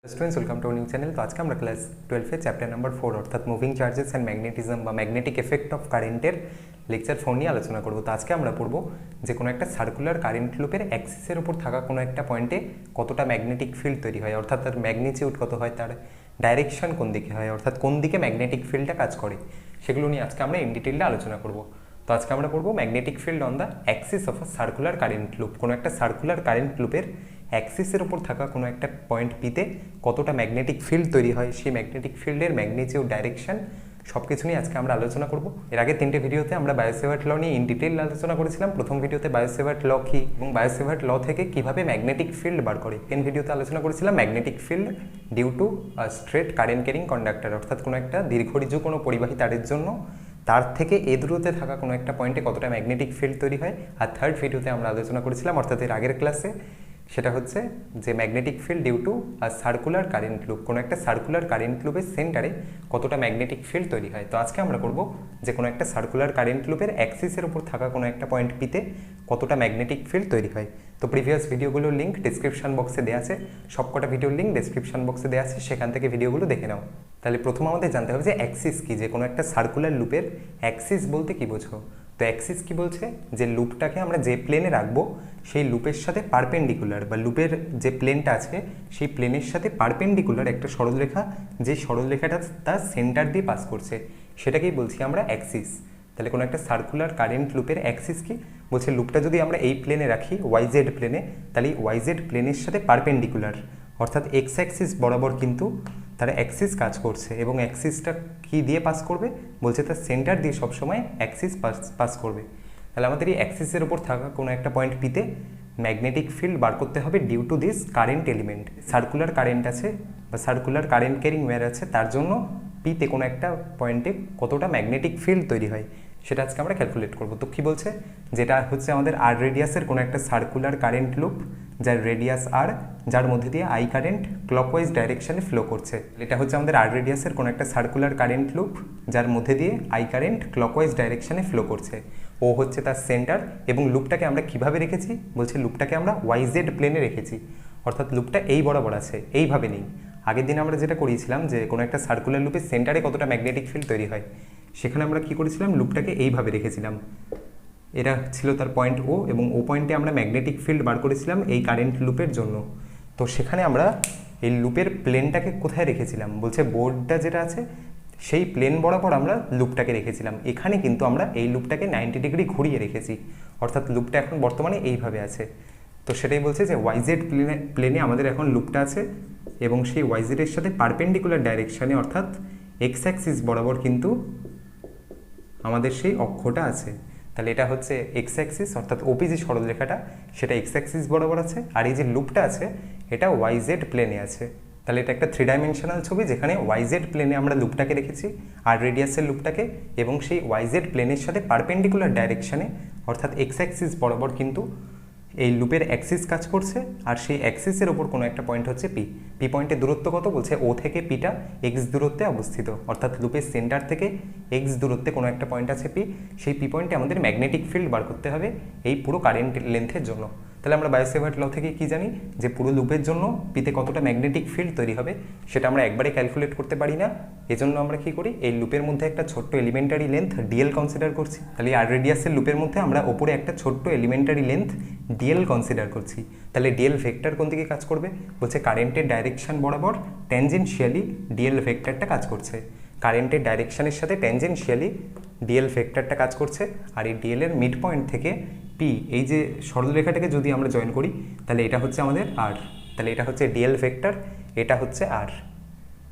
Students welcome to new channel. तो आज का আমরা ক্লাস 12 চ্যাপ্টার নাম্বার 4 অর্থাৎ মুভিং চার্জেস অ্যান্ড ম্যাগনেটিজম বা ম্যাগনেটিক এফেক্ট অফ কারেন্টের লেকচার 4 নিয়ে আলোচনা করব। তো আজকে আমরা পড়ব যে কোনো একটা সার্কুলার কারেন্ট লুপের অ্যাক্সিসের উপর থাকা কোনো একটা পয়েন্টে কতটা ম্যাগনেটিক ফিল্ড তৈরি হয়, অর্থাৎ তার ম্যাগনিটিউড কত হয়, তার ডাইরেকশন কোন দিকে হয়, অর্থাৎ কোন দিকে ম্যাগনেটিক ফিল্ডটা কাজ করে, সেগুলো নিয়ে আজকে আমরা ইন ডিটেইলে আলোচনা করব। তো আজকে আমরা পড়ব magnetic field on the Axis of a circular current loop. কোনো একটা সার্কুলার কারেন্ট লুপের অ্যাক্সিসের উপর থাকা কোনো একটা পয়েন্ট পিতে কতটা ম্যাগনেটিক ফিল্ড তৈরি হয়, সেই ম্যাগনেটিক ফিল্ডের ম্যাগনিটিউড, ডাইরেকশন সব কিছু নিয়ে আজকে আমরা আলোচনা করব। এর আগে 3টে ভিডিওতে আমরা বায়োসেভার্ট ল নিয়ে ইন ডিটেইল আলোচনা করেছিলাম। প্রথম ভিডিওতে বায়োসেভার্ট ল কী এবং বায়োসেভার্ট ল থেকে কিভাবে ম্যাগনেটিক ফিল্ড বার করে। সেকেন্ড ভিডিওতে আলোচনা করেছিলাম magnetic field due to straight current carrying conductor, অর্থাৎ কোনো একটা দীর্ঘরিজু কোনো পরিবাহী তারের জন্য তার থেকে এ দূরত্বে থাকা কোনো একটা পয়েন্টে কতটা ম্যাগনেটিক ফিল্ড তৈরি হয়। আর থার্ড ভিডিওতে আমরা আলোচনা করেছিলাম, অর্থাৎ এর আগের ক্লাসে, সেটা হচ্ছে যে magnetic field due to a circular current loop, কোনো একটা সার্কুলার কারেন্ট লুপের সেন্টারে কতটা ম্যাগনেটিক ফিল্ড তৈরি হয়। তো আজকে আমরা করব যে কোনো একটা সার্কুলার কারেন্ট লুপের অ্যাক্সিসের উপর থাকা কোনো একটা পয়েন্ট পিতে কতটা ম্যাগনেটিক ফিল্ড তৈরি হয়। তো প্রিভিয়াস ভিডিওগুলোর লিঙ্ক ডিসক্রিপশন বক্সে দেওয়া আছে, সবকটা ভিডিওর লিঙ্ক ডিসক্রিপশন বক্সে দেওয়া আছে, সেখান থেকে ভিডিওগুলো দেখে নাও। তাহলে প্রথম আমাদের জানতে হবে যে অ্যাক্সিস কি, যে কোনো একটা সার্কুলার লুপের অ্যাক্সিস বলতে কি বোঝো। তো অ্যাক্সিস কি বলছে, যে লুপটাকে আমরা যে প্লেনে রাখবো সেই লুপের সাথে পারপেন্ডিকুলার, বা লুপের যে প্লেনটা আছে সেই প্লেনের সাথে পারপেন্ডিকুলার একটা সরলরেখা, যে সরলরেখাটা তার সেন্টার দিয়ে পাস করছে, সেটাকেই বলছি আমরা অ্যাক্সিস। তাহলে কোনো একটা সার্কুলার কারেন্ট লুপের অ্যাক্সিস কি বলছে, লুপটা যদি আমরা এই প্লেনে রাখি ওয়াইজেড প্লেনে, তাহলে এই ওয়াইজেড প্লেনের সাথে পারপেন্ডিকুলার, অর্থাৎ এক্স অ্যাক্সিস বরাবর কিন্তু তার অ্যাক্সিস কাজ করছে। এবং অ্যাক্সিসটা কি দিয়ে পাস করবে বলছে, তার সেন্টার দিয়ে সবসময় অ্যাক্সিস পাস করবে। তাহলে আমাদের এই অ্যাক্সিসের উপর থাকা কোনো একটা পয়েন্ট পিতে ম্যাগনেটিক ফিল্ড বার করতে হবে due to this current element. Circular current আছে বা সার্কুলার কারেন্ট ক্যারিং ওয়্যার আছে, তার জন্য পিতে কোনো একটা পয়েন্টে কতটা ম্যাগনেটিক ফিল্ড তৈরি হয় সেটা আজকে আমরা ক্যালকুলেট করব। তো কী বলছে, যেটা হচ্ছে আমাদের আর রেডিয়াসের কোনো একটা সার্কুলার কারেন্ট লুপ, যার রেডিয়াস আর, যার মধ্যে দিয়ে আই কারেন্ট ক্লকওয়াইজ ডাইরেকশনে ফ্লো করছে। এটা হচ্ছে আমাদের আর রেডিয়াসের কোনো একটা সার্কুলার কারেন্ট লুপ, যার মধ্যে দিয়ে আই কারেন্ট ক্লকওয়াইজ ডাইরেকশনে ফ্লো করছে। ও হচ্ছে তার সেন্টার। এবং লুপটাকে আমরা কিভাবে রেখেছি বলছে, লুপটাকে আমরা ওয়াইজেড প্লেনে রেখেছি, অর্থাৎ লুপটা এই বরাবর আছে, এইভাবে নেই। আগের দিন আমরা যেটা করিয়েছিলাম যে কোনো একটা সার্কুলার লুপের সেন্টারে কতটা ম্যাগনেটিক ফিল্ড তৈরি হয়, সেখানে আমরা কী করেছিলাম, লুপটাকে এইভাবে রেখেছিলাম। এটা ছিল তার পয়েন্ট ও, এবং ও পয়েন্টে আমরা ম্যাগনেটিক ফিল্ড বার করেছিলাম এই কারেন্ট লুপের জন্য। তো সেখানে আমরা এই লুপের প্লেনটাকে কোথায় রেখেছিলাম বলছে, বোর্ডটা যেটা আছে সেই প্লেন বরাবর আমরা লুপটাকে রেখেছিলাম। এখানে কিন্তু আমরা এই লুপটাকে 90 ডিগ্রি ঘুরিয়ে রেখেছি, অর্থাৎ লুপটা এখন বর্তমানে এইভাবে আছে। তো সেটাই বলছে যে ওয়াইজেড প্লেনে আমাদের এখন লুপটা আছে, এবং সেই ওয়াইজেডের সাথে পারপেন্ডিকুলার ডাইরেকশানে, অর্থাৎ এক্স অ্যাক্সিস বরাবর কিন্তু আমাদের সেই অক্ষটা আছে। তাহলে এটা হচ্ছে এক্স অ্যাক্সিস, অর্থাৎ ওপি যে সরলরেখাটা সেটা এক্স অ্যাক্সিস বরাবর আছে, আর এই যে লুপটা আছে এটা ওয়াইজেড প্লেনে আছে। তাহলে এটা একটা 3 ডাইমেনশনাল ছবি, যেখানে ওয়াইজেড প্লেনে আমরা লুপটাকে রেখেছি, আর রেডিয়াসের লুপটাকে, এবং সেই ওয়াইজেড প্লেনের সাথে পারপেন্ডিকুলার ডাইরেকশানে, অর্থাৎ এক্স অ্যাক্সিস বরাবর কিন্তু এই লুপের অ্যাক্সিস কাজ করছে। আর সেই অ্যাক্সিসের ওপর কোনো একটা পয়েন্ট হচ্ছে পি। পি পয়েন্টের দূরত্ব কত বলছে, ও থেকে পিটা এক্স দূরত্বে অবস্থিত, অর্থাৎ লুপের সেন্টার থেকে এক্স দূরত্বে কোনো একটা পয়েন্ট আছে পি। সেই পি পয়েন্টে আমাদের ম্যাগনেটিক ফিল্ড বার করতে হবে এই পুরো কারেন্ট লেন্থের জন্য। তাহলে আমরা বায়োসেভার্ট ল থেকে কি জানি, যে পুরো লুপের জন্য পিতে কতটা ম্যাগনেটিক ফিল্ড তৈরি হবে সেটা আমরা একবারে ক্যালকুলেট করতে পারি না। এজন্য আমরা কি করি, এই লুপের মধ্যে একটা ছোট্ট এলিমেন্টারি লেন্থ ডিএল কনসিডার করছি। তাহলে আর রেডিয়াসের লুপের মধ্যে আমরা ওপরে একটা ছোট্ট এলিমেন্টারি লেন্থ ডিএল কনসিডার করছি। তাহলে ডিএল ভেক্টর কোন দিকে কাজ করবে বলছে, কারেন্টের ডাইরেকশন বরাবর ট্যানজেনশিয়ালি ডিএল ভেক্টরটা কাজ করছে। কারেন্টের ডাইরেকশনের সাথে ট্যানজেনশিয়ালি ডিএল ভেক্টরটা কাজ করছে। আর এই ডিএল এর মিড পয়েন্ট থেকে পি, এই যে সরলরেখাটাকে যদি আমরা জয়েন করি, তাহলে এটা হচ্ছে আমাদের আর। তাহলে এটা হচ্ছে ডিএল ভেক্টর, এটা হচ্ছে আর,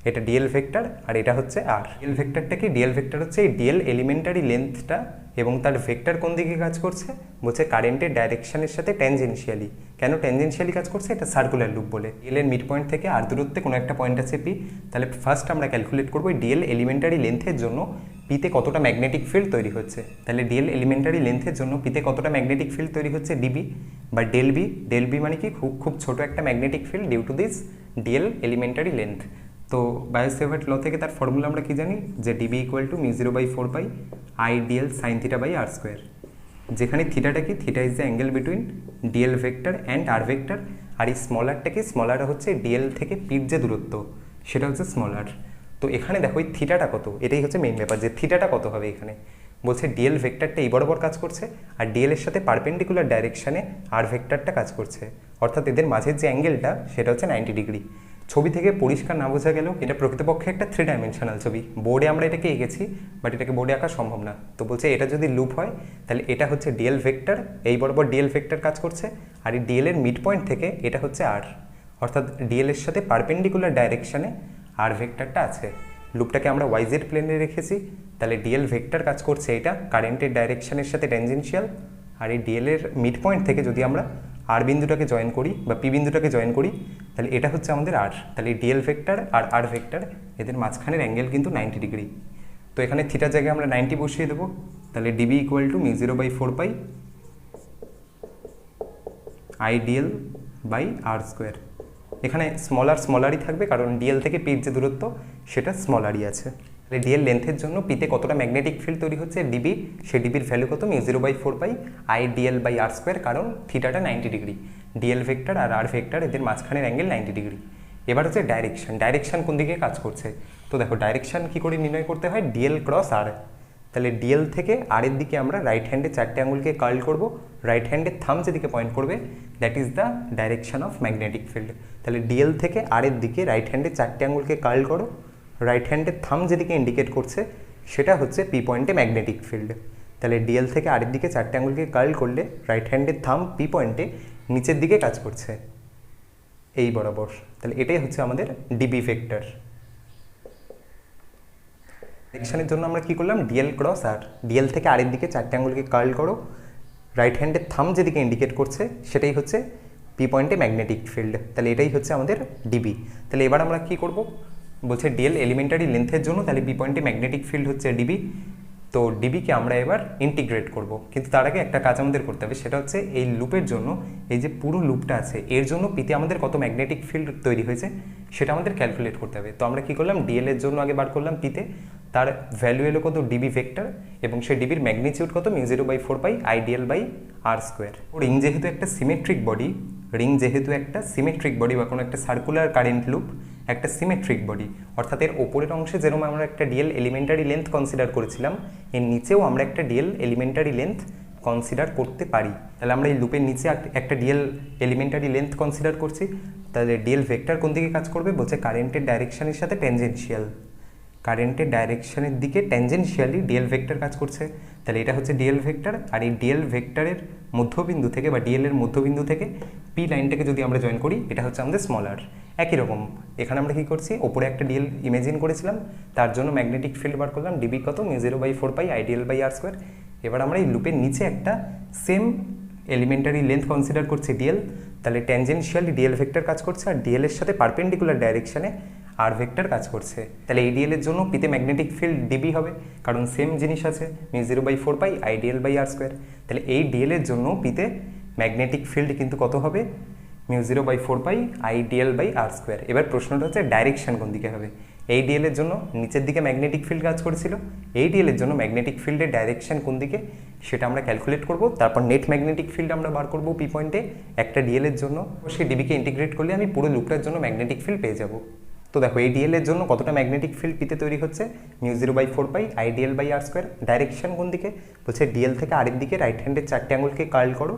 এটা ডিএল ভেক্টর আর এটা হচ্ছে আর। ডিএল ভেক্টরটা কি, ডিএল ভেক্টর হচ্ছে এই ডিএল এলিমেন্টারি লেন্থটা, এবং তার ভেক্টর কোন দিকে কাজ করছে বলছে, কারেন্টের ডাইরেকশনের সাথে ট্যানজেনশিয়ালি। কেন ট্যানজেনশিয়ালি কাজ করছে, এটা সার্কুলার লুপ বলে। ডিএল এর মিড পয়েন্ট থেকে আর দূরত্বে কোনো একটা পয়েন্ট আছে পি। তাহলে ফার্স্ট আমরা ক্যালকুলেট করবো ডিএল এলিমেন্টারি লেন্থের জন্য পিতে কতটা ম্যাগনেটিক ফিল্ড তৈরি হচ্ছে। তাহলে ডিএল এলিমেন্টারি লেন্থের জন্য পিতে কতটা ম্যাগনেটিক ফিল্ড তৈরি হচ্ছে ডিবি বা ডেল বি। ডেল বি মানে কি, খুব ছোট একটা magnetic field due to this d l elementary length. তো বায়োসেভার্ট ল থেকে তার ফর্মুলা আমরা কি জানি, যে dB equal to μ0/4 pi I dl sine theta by r square, যেখানে থিটাটা কি, theta is the angle between dl vector and r vector, আর এই স্মল আরটা কি, স্মল আর হচ্ছে ডিএল থেকে পির যে দূরত্ব সেটা হচ্ছে স্মল আর। তো এখানে দেখো এই থিটাটা কত, এটাই হচ্ছে মেইন ব্যাপার, যে থিটাটা কত হবে। এখানে বলছে ডিএল ভেক্টরটা এই বরাবর কাজ করছে আর ডিএল এর সাথে পারপেন্ডিকুলার ডাইরেকশানে আর ভেক্টরটা কাজ করছে, অর্থাৎ এদের মাঝের যে অ্যাঙ্গেলটা সেটা হচ্ছে 90 ডিগ্রি। ছবি থেকে পরিষ্কার না বোঝা গেলেও এটা প্রকৃতপক্ষে একটা 3 ডাইমেনশনাল ছবি। বোর্ডে আমরা এটাকে এঁকেছি, বাট এটাকে বোর্ডে আঁকা সম্ভব না। তো বলছে এটা যদি লুপ হয় তাহলে এটা হচ্ছে ডিএল ভেক্টর, এই বরাবর ডিএল ভেক্টর কাজ করছে, আর এই ডিএল এর মিড পয়েন্ট থেকে এটা হচ্ছে আর, অর্থাৎ ডিএল এর সাথে পারপেন্ডিকুলার ডাইরেকশানে আর ভেক্টরটা আছে। লুপটাকে আমরা ওয়াইজেড প্লেনে রেখেছি, তাহলে ডিএল ভেক্টর কাজ করছে এটা কারেন্টের ডাইরেকশনের সাথে ট্যানজেনশিয়াল, আর এই ডিএল এর মিড পয়েন্ট থেকে যদি আমরা আর বিন্দুটাকে জয়েন করি বা পি বিন্দুটাকে জয়েন করি তাহলে এটা হচ্ছে আমাদের আর। তাহলে ডিএল ভেক্টর আর আর ভেক্টর এদের মাঝখানের অ্যাঙ্গেল কিন্তু 90 ডিগ্রি। তো এখানে থিটার জায়গায় আমরা 90 বসিয়ে দেবো, তাহলে dB equal to μ0/4 I dl by r square. এখানে স্মলারই থাকবে, কারণ ডিএল থেকে পির যে দূরত্ব সেটা স্মলারই আছে। তাহলে ডিএল লেন্থের জন্য পিতে কতটা ম্যাগনেটিক ফিল্ড তৈরি হচ্ছে ডিবি, সেই ডিবির ভ্যালু কত, μ0/4 I dl by r square, কারণ থিটাটা 90 ডিগ্রি। ডিএল ভেক্টর আর আর ভেক্টর এদের মাঝখানের অ্যাঙ্গেল 90 ডিগ্রি। এবার হচ্ছে ডাইরেকশন কোন দিকে কাজ করছে। তো দেখো ডাইরেকশন কী করে নির্ণয় করতে হয়, ডিএল ক্রস আর। তাহলে ডিএল থেকে আর এর দিকে আমরা রাইট হ্যান্ডে 4টে আঙুলকে কার্ল করব, রাইট হ্যান্ডের থাম যেদিকে পয়েন্ট করবে that is the direction of magnetic field. তাহলে ডিএল থেকে আর এর দিকে রাইট হ্যান্ডে 4টে আঙুলকে কার্ল করো, রাইট হ্যান্ডের থাম যেদিকে ইন্ডিকেট করছে সেটা হচ্ছে পি পয়েন্টে ম্যাগনেটিক ফিল্ড। তাহলে ডিএল থেকে আর এর দিকে 4টে আঙুলকে কার্ল করলে রাইট হ্যান্ডের থাম পি পয়েন্টে নিচের দিকে কাজ করছে এই বরাবর। তাহলে এটাই হচ্ছে আমাদের ডিবি ভেক্টর। ডাইরেকশনের জন্য আমরা কি করলাম, ডিএল ক্রস আর। ডিএল থেকে আরের দিকে 4টে আঙুলকে কার্ল করো, রাইট হ্যান্ডের থাম যেদিকে ইন্ডিকেট করছে সেটাই হচ্ছে পি পয়েন্টে ম্যাগনেটিক ফিল্ড। তাহলে এটাই হচ্ছে আমাদের ডিবি। তাহলে এবার আমরা কি করব, বলছে ডিএল এলিমেন্টারি লেন্থের জন্য, তাহলে পি পয়েন্টে ম্যাগনেটিক ফিল্ড হচ্ছে ডিবি। তো ডিবিকে আমরা এবার ইন্টিগ্রেট করব, কিন্তু তার আগে একটা কাজ আমাদের করতে হবে, সেটা হচ্ছে এই লুপের জন্য, এই যে পুরো লুপটা আছে এর জন্য পিতে আমাদের কত ম্যাগনেটিক ফিল্ড তৈরি হয়েছে সেটা আমাদের ক্যালকুলেট করতে হবে। তো আমরা কি করলাম, ডিএল এর জন্য আগে বার করলাম পিতে, তার ভ্যালু এলো কত ডিবি ভেক্টর, এবং সেই ডিবির ম্যাগনিটিউড কত μ0/4 I dl by r square. Ring যেহেতু একটা সিমেট্রিক বডি, বা কোনো একটা সার্কুলার কারেন্ট লুপ একটা সিমেট্রিক বডি, অর্থাৎ এর ওপরের অংশে যেরকম আমরা একটা ডিএল এলিমেন্টারি লেন্থ কনসিডার করেছিলাম, এর নিচেও আমরা একটা ডিএল এলিমেন্টারি লেন্থ কনসিডার করতে পারি। তাহলে আমরা এই লুপের নিচে একটা ডিএল এলিমেন্টারি লেন্থ কনসিডার করছি। তাহলে ডিএল ভেক্টর কোন দিকে কাজ করবে, বলছে কারেন্টের ডাইরেকশনের সাথে ট্যানজেনশিয়াল, কারেন্টের ডাইরেকশনের দিকে ট্যানজেনশিয়ালি ডিএল ভেক্টর কাজ করছে। তাহলে এটা হচ্ছে ডিএল ভেক্টর, আর এই ডিএল ভেক্টরের মধ্যবিন্দু থেকে বা ডিএল এর মধ্যবিন্দু থেকে পি লাইনটাকে যদি আমরা জয়েন করি এটা হচ্ছে আমাদের স্মলার। একই রকম এখানে আমরা কি করছি, ওপরে একটা ডিএল ইমেজিন করেছিলাম, তার জন্য ম্যাগনেটিক ফিল্ড বার করলাম, ডিবি কত μ0/4 I dl by r square. এবার আমরা এই লুপের নিচে একটা সেম এলিমেন্টারি লেন্থ কনসিডার করছি ডিএল, তাহলে ট্যানজেনশিয়ালি ডিএল ভেক্টর কাজ করছে, আর ডিএল এর সাথে পারপেন্ডিকুলার ডাইরেকশনে আর ভেক্টর কাজ করছে। তাহলে এই ডিএল এর জন্য পিতে ম্যাগনেটিক ফিল্ড ডিবি হবে, কারণ সেম জিনিস আছে μ0/4 I dl by r square. তাহলে এই ডিএল এর জন্য পিতে ম্যাগনেটিক ফিল্ড কিন্তু কত হবে, μ0/4 I dl by r square. এবার প্রশ্নটা হচ্ছে ডাইরেকশন কোন দিকে হবে। এই ডিএল এর জন্য নিচের দিকে ম্যাগনেটিক ফিল্ড কাজ করেছিল, এই ডিএল এর জন্য ম্যাগনেটিক ফিল্ডের ডাইরেকশন কোন দিকে সেটা আমরা ক্যালকুলেট করব, তারপর নেট ম্যাগনেটিক ফিল্ড আমরা বার করব পি পয়েন্টে একটা ডিএল এর জন্য। সেই ডিবিকে ইন্টিগ্রেট করলে আমি পুরো লুপটার জন্য ম্যাগনেটিক ফিল্ড পেয়ে যাব। তো দেখো এই ডিএল এর জন্য কতটা ম্যাগনেটিক ফিল্ড পিতে তৈরি হচ্ছে, μ0/4 I dl by r square. Direction কোন দিকে, বলছে ডিএল থেকে আরের দিকে রাইট হ্যান্ডের 4টে আঙুলকে কার্ল করো,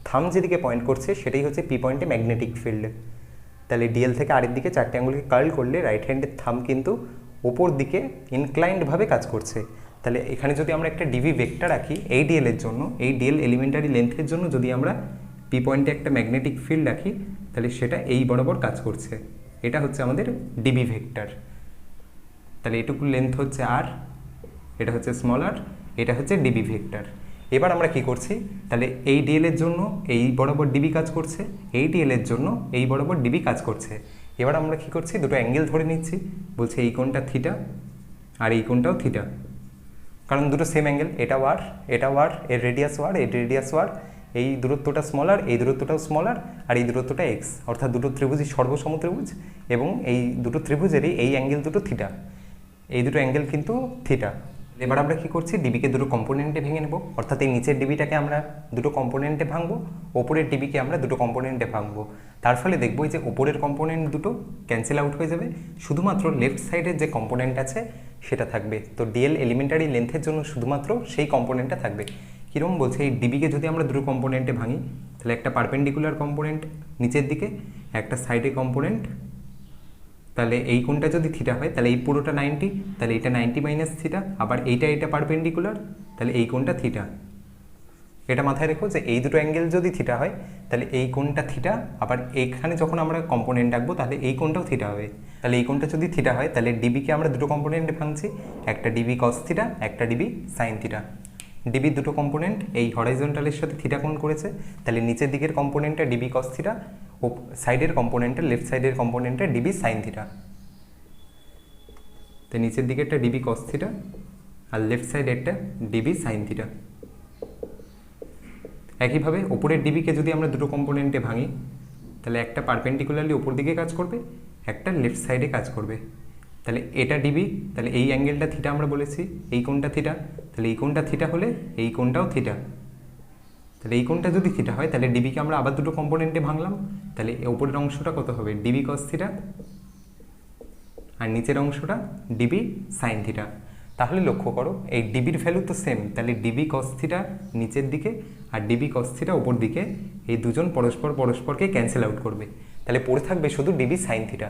থাম যেদিকে পয়েন্ট করছে সেটাই হচ্ছে পি পয়েন্টে ম্যাগনেটিক ফিল্ড। তাহলে ডিএল থেকে আরের দিকে 4টে আঙুলকে কার্ল করলে রাইট হ্যান্ডের থাম কিন্তু ওপর দিকে ইনক্লাইন্ডভাবে কাজ করছে। তাহলে এখানে যদি আমরা একটা ডিবি ভেক্টর রাখি এই ডিএল এর জন্য, এই ডিএল এলিমেন্টারি লেন্থের জন্য যদি আমরা পি পয়েন্টে একটা ম্যাগনেটিক ফিল্ড রাখি তাহলে সেটা এই বরাবর কাজ করছে। এটা হচ্ছে আমাদের ডিবি ভেক্টর। তাহলে এটুকু লেন্থ হচ্ছে আর, এটা হচ্ছে স্মলার, এটা হচ্ছে ডিবি ভেক্টর। এবার আমরা কি করছি, তাহলে এই ডিএল এর জন্য এই বরাবর ডিবি কাজ করছে, এই ডিএল এর জন্য এই বরাবর ডিবি কাজ করছে। এবার আমরা কি করছি, দুটো অ্যাঙ্গেল ধরে নিচ্ছি, বলছে এই কোণটা থিটা আর এই কোণটাও থিটা, কারণ দুটো সেম অ্যাঙ্গেল, এটা ওয়ার এটা ওয়ার, এর রেডিয়াস ওয়ার এর রেডিয়াস ওয়ার, এই দূরত্বটা স্মলার এই দূরত্বটাও স্মলার, আর এই দূরত্বটা এক্স, অর্থাৎ দুটো ত্রিভুজই সর্বসম ত্রিভুজ, এবং এই দুটো ত্রিভুজেরই এই অ্যাঙ্গেল দুটো থিটা, এই দুটো অ্যাঙ্গেল কিন্তু থিটা। এবার আমরা কি করছি, ডিবিকে দুটো কম্পোনেন্টে ভেঙে নেব, অর্থাৎ এই নিচের ডিবিটাকে আমরা দুটো কম্পোনেন্টে ভাঙবো, ওপরের ডিবিকে আমরা দুটো কম্পোনেন্টে ভাঙবো। তার ফলে দেখবো যে ওপরের কম্পোনেন্ট দুটো ক্যান্সেল আউট হয়ে যাবে, শুধুমাত্র লেফট সাইডের যে কম্পোনেন্ট আছে সেটা থাকবে। তো ডিএল এলিমেন্টারি লেন্থের জন্য শুধুমাত্র সেই কম্পোনেন্টটা থাকবে। কীরকম বলছে, এই ডিবিকে যদি আমরা দুটো কম্পোনেন্টে ভাঙি, তাহলে একটা পারপেন্ডিকুলার কম্পোনেন্ট নিচের দিকে, একটা সাইডে কম্পোনেন্ট, তাহলে এই কোণটা যদি থিটা হয় তাহলে এই পুরোটা 90, তাহলে এটা 90 মাইনাস থিটা, আবার এটা পারপেন্ডিকুলার, তাহলে এই কোণটা থিটা। এটা মাথায় রেখো যে এই দুটো অ্যাঙ্গেল যদি থিটা হয় তাহলে এই কোণটা থিটা, আবার এইখানে যখন আমরা কম্পোনেন্ট রাখবো তাহলে এই কোণটাও থিটা হবে। তাহলে এই কোণটা যদি থিটা হয় তাহলে ডিবিকে আমরা দুটো কম্পোনেন্টে ভাঙছি, একটা ডিবি কস থিটা, একটা ডিবি সাইন থিটা। ডিবির দুটো কম্পোনেন্ট এই হরাইজন্টালের সাথে থিটা কোণ করেছে, তাহলে নিচের দিকের কম্পোনেন্টটা ডিবি কস থিটা, ও সাইডের কম্পোনেন্টটা লেফট সাইডের কম্পোনেন্টটা ডিবি সাইন থিটা। তো নিচের দিকেরটা ডিবি কস থিটা আর লেফট সাইডেরটা ডিবি সাইন থিটা। একইভাবে ওপরের ডিবিকে যদি আমরা দুটো কম্পোনেন্টে ভাঙি, তাহলে একটা পারপেন্ডিকুলারলি ওপর দিকে কাজ করবে, একটা লেফট সাইডে কাজ করবে। তাহলে এটা ডিবি, তাহলে এই অ্যাঙ্গেলটা থিটা আমরা বলেছি, এই কোণটা থিটা, তাহলে এই কোণটা থিটা হলে এই কোণটাও থিটা। তাহলে এই কোণটা যদি থিটা হয় তাহলে ডিবিকে আমরা আবার দুটো কম্পোনেন্টে ভাঙলাম, তাহলে ওপরের অংশটা কত হবে, ডিবি কস থিটা, আর নিচের অংশটা ডিবি সাইন থিটা। তাহলে লক্ষ্য করো এই ডিবির ভ্যালু তো সেম, তাহলে ডিবি কস থিটা নিচের দিকে আর ডিবি কস থিটা ওপর দিকে, এই দুজন পরস্পরকে ক্যান্সেল আউট করবে। তাহলে পড়ে থাকবে শুধু ডিবি সাইন থিটা।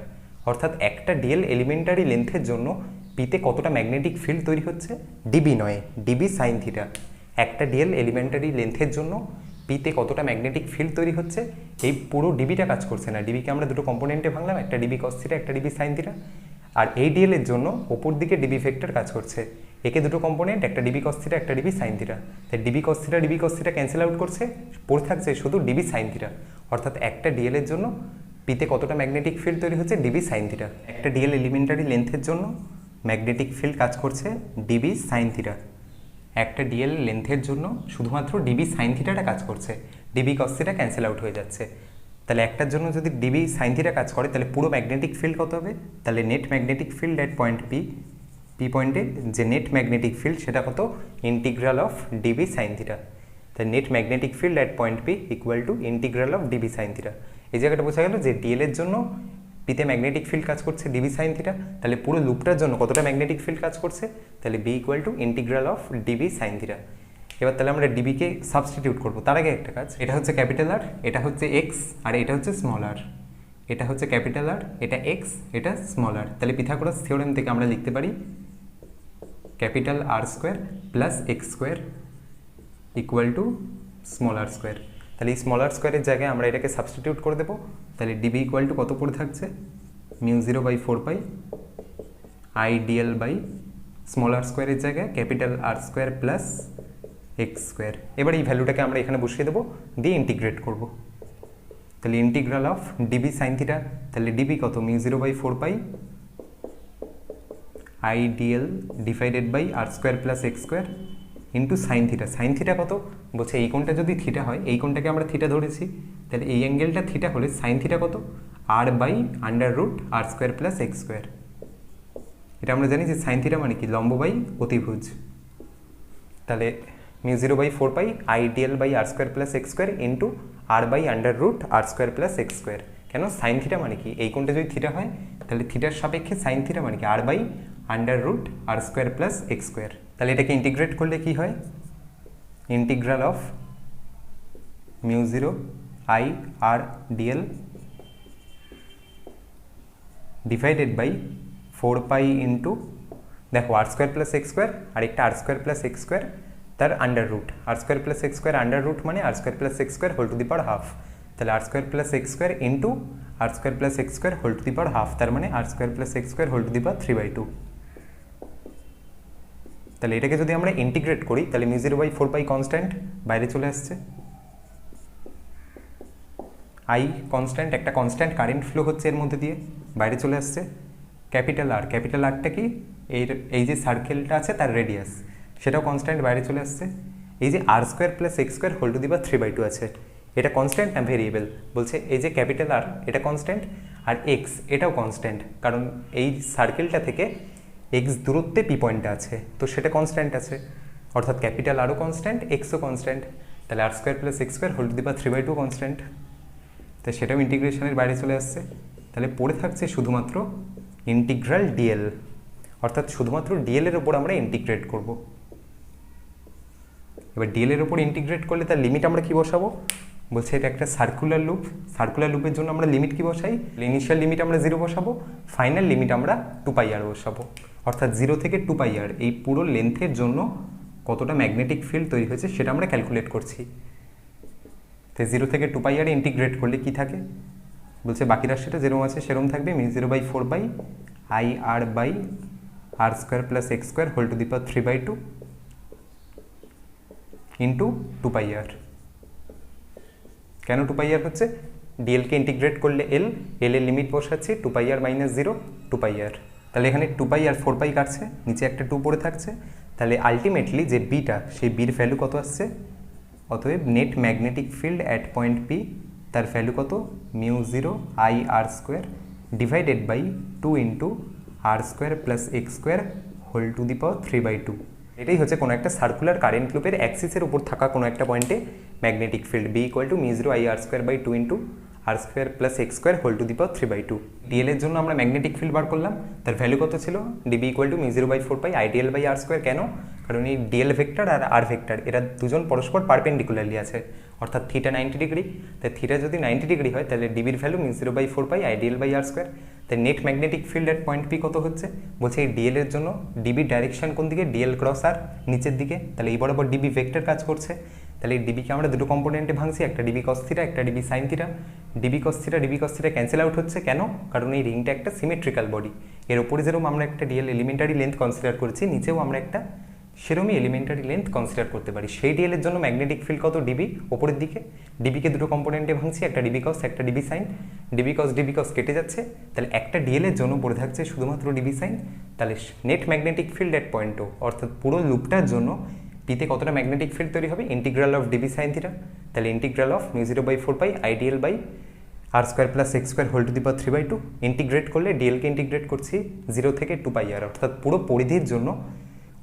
অর্থাৎ একটা ডিএল এলিমেন্টারি লেন্থের জন্য পিতে কতটা ম্যাগনেটিক ফিল্ড তৈরি হচ্ছে, ডিবি নয়, ডিবি সাইন থিটা। একটা ডিএল এলিমেন্টারি লেন্থের জন্য পিতে কতটা ম্যাগনেটিক ফিল্ড তৈরি হচ্ছে, এই পুরো ডিবিটা কাজ করছে না। ডিবিকে আমরা দুটো কম্পোনেন্টে ভাঙলাম, একটা ডিবি কস থিটা, একটা ডিবি সাইন থিটা, আর এই ডিএলের জন্য ওপর দিকে ডিবি ভেক্টর কাজ করছে। একে দুটো কম্পোনেন্ট, একটা ডিবি কস থিটা, একটা ডিবি সাইন থিটা। তাই DB cos theta cancel out করছে, পড়ে থাকছে শুধু ডিবি সাইন থিটা। অর্থাৎ একটা ডিএলের জন্য পিতে কতটা ম্যাগনেটিক ফিল্ড তৈরি হচ্ছে, ডিবি সাইন থিটা। একটা ডিএল এলিমেন্টারি লেন্থের জন্য ম্যাগনেটিক ফিল্ড কাজ করছে ডিবি সাইন থিটা। একটা ডিএল লেন্থের জন্য শুধুমাত্র ডিবি সাইন থিটাটা কাজ করছে, DB cos theta cancel out হয়ে যাচ্ছে। তাহলে একটার জন্য যদি ডিবি সাইন থিটা কাজ করে তাহলে পুরো ম্যাগনেটিক ফিল্ড কত হবে, তাহলে net magnetic field at point P পয়েন্টে যে নেট ম্যাগনেটিক ফিল্ড সেটা কত, integral of DB sine theta. তাই net magnetic field at point P equal to integral of DB sine theta. এই জায়গাটা বোঝা গেল যে ডিএলের জন্য পিতে ম্যাগনেটিক ফিল্ড কাজ করছে ডিবি সাইন থিটা, তাহলে পুরো লুপটার জন্য কতটা ম্যাগনেটিক ফিল্ড কাজ করছে, তাহলে B equal to integral of DB sine theta. এবার তাহলে আমরা ডিবিকে সাবস্টিটিউট করবো। তার আগে একটা কাজ, এটা হচ্ছে ক্যাপিটাল আর, এটা হচ্ছে এক্স, আর এটা হচ্ছে স্মল আর। এটা হচ্ছে ক্যাপিটাল আর, এটা এক্স, এটা স্মল আর। তাহলে পিথাগোরাস থিওরেম থেকে আমরা লিখতে পারি capital R square plus x square equal to small r square. তাহলে এই স্মল আর স্কোয়ারের জায়গায় আমরা এটাকে সাবস্টিটিউট করে দেবো। তাহলে ডিবি ইকুয়াল টু কত পড়ে থাকছে, μ0/4 I dl by small r স্কোয়ারের জায়গায় capital R square plus x square. এবার এই ভ্যালুটাকে আমরা এখানে বসিয়ে দেবো, দিয়ে ইন্টিগ্রেট করব। তাহলে integral of DB sine theta, তাহলে ডিবি কত, μ0/4 I dl divided by r square plus x square into sine theta. Sine theta কত বলছে, এই কোণটা যদি থিটা হয়, এই কোণটাকে আমরা থিটা ধরেছি, তাহলে এই অ্যাঙ্গেলটা থিটা হলে সাইন থিটা কত, r by under root r square plus x square. এটা আমরা জানি যে সাইন থিটা মানে কি, লম্ব বাই অতিভুজ। তাহলে μ0/4 I dl by r square plus x square into r by under root r square plus x square. কেন, সাইন থিটা মানে কি, এই কোণটা যদি থিটা হয় তাহলে থিটার সাপেক্ষে সাইন থিটা মানে কি, r by under root r square plus x square. তাহলে এটাকে ইন্টিগ্রেট করলে কি হয়, integral of μ0 I r dl divided by 4 into, দেখো r square plus x square আর একটা r square plus x square তার under root, r square plus x square under root মানে r square plus x square whole to the power half. তাহলে r square plus x square into R square plus x square whole to the power half, তার মানে r square plus x square whole to the power 3/2। তাহলে এটাকে যদি আমরা integrate করি তাহলে μ0/4 constant বাইরে চলে আসছে, আই কনস্ট্যান্ট, একটা কনস্ট্যান্ট কারেন্ট ফ্লো হচ্ছে এর মধ্যে দিয়ে, বাইরে চলে আসছে। ক্যাপিটাল আরটা কি, এই যে সার্কেলটা আছে তার রেডিয়াস, সেটাও কনস্ট্যান্ট, বাইরে চলে আসছে। এই যে r square plus x square whole to the power 3/2 আছে, এটা কনস্ট্যান্ট না ভেরিয়েবল, বলছে এই যে ক্যাপিটাল আর এটা কনস্ট্যান্ট আর এক্স এটাও কনস্ট্যান্ট, কারণ এই সার্কেলটা থেকে এক্স দূরত্বে পি পয়েন্টে আছে, তো সেটা কনস্ট্যান্ট আছে, অর্থাৎ ক্যাপিটাল আরও কনস্ট্যান্ট, এক্সও কনস্ট্যান্ট, তাহলে r square plus x square whole to the power 3/2 constant, তাই সেটাও ইন্টিগ্রেশনের বাইরে চলে আসছে। তাহলে পড়ে থাকছে শুধুমাত্র ইন্টিগ্রাল ডিএল, অর্থাৎ শুধুমাত্র ডিএলের ওপর আমরা ইন্টিগ্রেট করব। এবার ডিএলের ওপর ইন্টিগ্রেট করলে তার লিমিট আমরা কী বসাবো, বলছে এটা একটা সার্কুলার লুপ, সার্কুলার লুপের জন্য আমরা লিমিট কী বসাই, ইনিশিয়াল লিমিট আমরা 0 বসাবো, ফাইনাল লিমিট আমরা 2πr বসাবো, অর্থাৎ 0 থেকে 2πr এই পুরো লেন্থের জন্য কতটা ম্যাগনেটিক ফিল্ড তৈরি হয়েছে সেটা আমরা ক্যালকুলেট করছি। তো 0 থেকে 2πr ইন্টিগ্রেট করলে কি থাকে, বলছে বাকি রাশিটা যেরকম আছে সেরকম থাকবে, μ0/4πIr/r² plus x square whole to the power 3/2 into 2πr। কেন 2πr হচ্ছে, ডিএলকে ইন্টিগ্রেট করলে এল এর লিমিট বসাচ্ছি 2πr মাইনাস 0 2πr, তাহলে এখানে 2πr 4π কাটছে, নিচে একটা 2 পড়ে থাকছে, তাহলে আলটিমেটলি যে বিটা সেই বির ভ্যালু কত আসছে, অতএব net magnetic field at point P তার ভ্যালু কত, μ0IR² divided by 2 into r² plus x square whole to the power 3/2। এটাই হচ্ছে কোনো একটা সার্কুলার কারেন্ট লুপের অ্যাক্সিসের উপর থাকা কোনো একটা পয়েন্টে magnetic field B equal to μ0IR² 2 into r² plus x square whole to the power 3/2। Dl এর জন্য আমরা ম্যাগনেটিক ফিল্ড বার করলাম, তার ভ্যালু কত ছিল, ডিবি ইকুয়াল টু μ0/4πIdl/r²। কেন, কারণ এই ডিএল ভেক্টর আর আর ভেক্টর এরা দুজন পরস্পর পারপেন্ডিকুলারলি আছে, অর্থাৎ থিটা 90 ডিগ্রি, তাই থিটা যদি 90 ডিগ্রি হয় তাহলে ডিবির ভ্যালু μ0/4πIdl/r²। তাই net magnetic field at point P কত হচ্ছে, বলছে এই ডিএল এর জন্য ডিবির ডাইরেকশন কোন দিকে, ডিএল ক্রস আর নিচের দিকে, তাহলে এই বরাবর ডিবি ভেক্টর কাজ করছে, তাহলে এই ডিবিকে আমরা দুটো কম্পোনেন্টে ভাঙছি, একটা ডিবি কস থিটা একটা DB sine theta, DB cos theta cancel out হচ্ছে, কেন, কারণ এই রিংটা একটা সিমেট্রিক্যাল বডি, এর ওপরে যেরকম আমরা একটা ডিএল এলিমেন্টারি লেন্থ কনসিডার করছি, নিচেও আমরা একটা সেরকমই এলিমেন্টারি লেন্থ কনসিডার করতে পারি। সেই ডিএলের জন্য ম্যাগনেটিক ফিল্ড কত, ডিবি ওপরের দিকে, ডিবিকে দুটো কম্পোনেন্টে ভাঙছি, একটা ডিবি কস একটা ডিবি সাইন, ডিবি কস কেটে যাচ্ছে, তাহলে একটা ডিএলের জন্য পড়ে থাকছে শুধুমাত্র ডিবি সাইন, তাহলে net magnetic field at point O, অর্থাৎ পুরো লুপটার জন্য পিতে কতটা ম্যাগনেটিক ফিল্ড তৈরি হবে, integral of DB sine theta, তাহলে integral of μ0/4πIdl/r² plus x square whole to the power 3/2। Integrate করলে ডিএলকে ইন্টিগ্রেট করছি 0 থেকে 2πr, অর্থাৎ পুরো পরিধির জন্য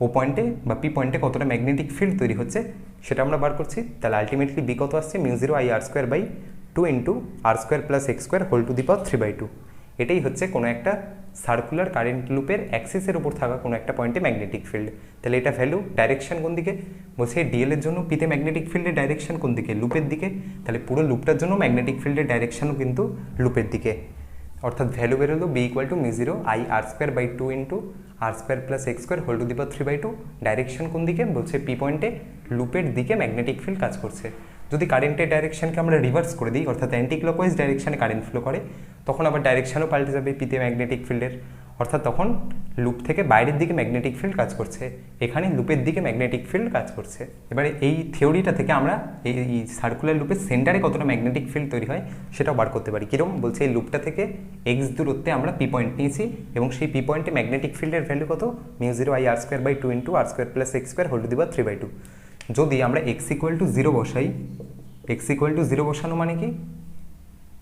ও পয়েন্টে বা পি পয়েন্টে কতটা ম্যাগনেটিক ফিল্ড তৈরি হচ্ছে সেটা আমরা বার করছি, তাহলে আলটিমেটলি বি কত আসছে, μ0IR²/2 into r² plus x square whole to the power 3/2। এটাই হচ্ছে কোনো একটা সার্কুলার কারেন্ট লুপের অ্যাক্সিসের উপর থাকা কোনো একটা পয়েন্টে ম্যাগনেটিক ফিল্ড। তাহলে এটা ভ্যালু, ডাইরেকশন কোন দিকে, বলছে ডিএল এর জন্য পিতে ম্যাগনেটিক ফিল্ডের ডাইরেকশন কোন দিকে, লুপের দিকে, তাহলে পুরো লুপটার জন্য ম্যাগনেটিক ফিল্ডের ডাইরেকশনও কিন্তু লুপের দিকে, অর্থাৎ ভ্যালু বেরোলো B equal to μ0IR²/2 into r² plus x square whole to the power 3/2। Direction কোন দিকে, বলছে পি পয়েন্টে লুপের দিকে ম্যাগনেটিক ফিল্ড কাজ করছে। যদি কারেন্টের ডাইরেকশনকে আমরা রিভার্স করে দিই, অর্থাৎ অ্যান্টি ক্লকওয়াইজ ডাইরেকশনে কারেন্ট ফ্লো করে, তখন আবার ডাইরেকশনও পাল্টে যাবে পিতে ম্যাগনেটিক ফিল্ডের, অর্থাৎ তখন লুপ থেকে বাইরের দিকে ম্যাগনেটিক ফিল্ড কাজ করছে, এখানে লুপের দিকে ম্যাগনেটিক ফিল্ড কাজ করছে। এবারে এই থিওরিটা থেকে আমরা এই সার্কুলার লুপের সেন্টারে কতটা ম্যাগনেটিক ফিল্ড তৈরি হয় সেটাও বার করতে পারি। কীরকম, বলছে এই লুপটা থেকে এক্স দূরত্বে আমরা পি পয়েন্ট নিয়েছি এবং সেই পি পয়েন্টে ম্যাগনেটিক ফিল্ডের ভ্যালু কত, μ0IR²/2 into r² plus x square whole to the power 3/2। যদি আমরা x ইকুয়াল টু 0 বসাই, x ইকুয়াল টু 0 বসানো মানে কি,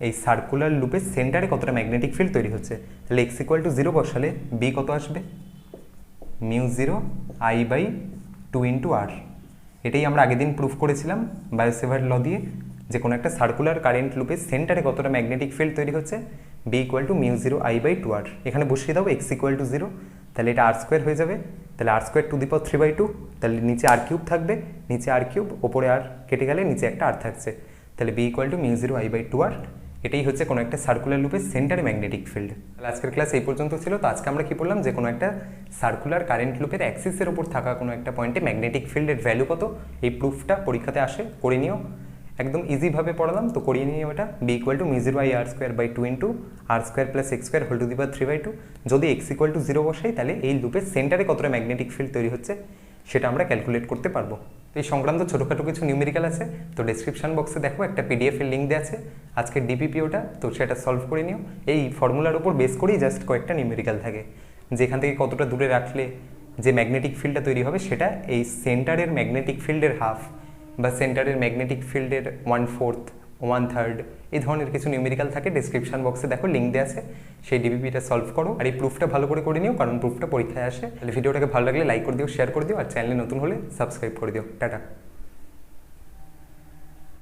এই সার্কুলার লুপের সেন্টারে কতটা ম্যাগনেটিক ফিল্ড তৈরি হচ্ছে, তাহলে x ইকুয়াল টু 0 বসালে b কত আসবে, μ0I/2 ইন্টু r। এটাই আমরা আগের দিন প্রুফ করেছিলাম বায়োসেভার ল দিয়ে, যে কোনো একটা সার্কুলার কারেন্ট লুপের সেন্টারে কতটা ম্যাগনেটিক ফিল্ড তৈরি হচ্ছে, b ইকুয়াল টু μ0I/2r। এখানে বসিয়ে দাও x ইকুয়াল টু 0, তাহলে এটা r² হয়ে যাবে, তাহলে r² টু দি পাওয়ার 3/2, তাহলে নিচে r³ থাকবে, নিচে r³ ওপরে r কেটে গেলে নিচে একটা r থাকছে, তাহলে b ইকুয়াল টু μ0I/2r। এটাই হচ্ছে কোনো একটা সার্কুলার লুপের সেন্টারে ম্যাগনেটিক ফিল্ড। তাহলে আজকের ক্লাস এই পর্যন্ত ছিল। তো আজকে আমরা কি পড়লাম, যে কোনো একটা সার্কুলার কারেন্ট লুপের অ্যাক্সিসের উপর থাকা কোনো একটা পয়েন্টে ম্যাগনেটিক ফিল্ডের ভ্যালু কত, এই প্রুফটা পরীক্ষাতে আসে, করে নিও, একদম ইজিভাবে পড়ালাম, তো করিয়ে নিয়ে ওটা b equal to μ0IR²/2 into r² plus x square whole to the power 3/2। যদি x ইকুয়াল টু 0 বসাই তাহলে এই লুপের সেন্টারে কতটা ম্যাগনেটিক ফিল্ড তৈরি হচ্ছে সেটা আমরা ক্যালকুলেট করতে পারবো। তো এই সংক্রান্ত ছোটোখাটো কিছু নিউমেরিক্যাল আছে, তো ডেসক্রিপশন বক্সে দেখো একটা পিডিএফের লিঙ্ক দেওয়া আছে, আজকের ডিপিপিওটা, তো সেটা সলভ করে নিও। এই ফর্মুলার উপর বেস করেই জাস্ট কয়েকটা নিউমেরিক্যাল থাকে, যেখান থেকে কতটা দূরে রাখলে যে ম্যাগনেটিক ফিল্ডটা তৈরি হবে সেটা এই সেন্টারের ম্যাগনেটিক ফিল্ডের হাফ বা সেন্টারের ম্যাগনেটিক ফিল্ডের 1/4 1/3 এই ধরনের কিছু নিউমেরিক্যাল থাকে, ডিসক্রিপশন বক্সে দেখো লিঙ্ক দেওয়া আছে, সেই ডিবিপিটা সলভ করো আর এই প্রুফটা ভালো করে নিও, কারণ প্রুফটা পরীক্ষায় আসে। তাহলে ভিডিওটাকে ভালো লাগলে লাইক করে দিও, শেয়ার করে দিও, আর চ্যানেলে নতুন হলে সাবস্ক্রাইব করে দিও। টাটা।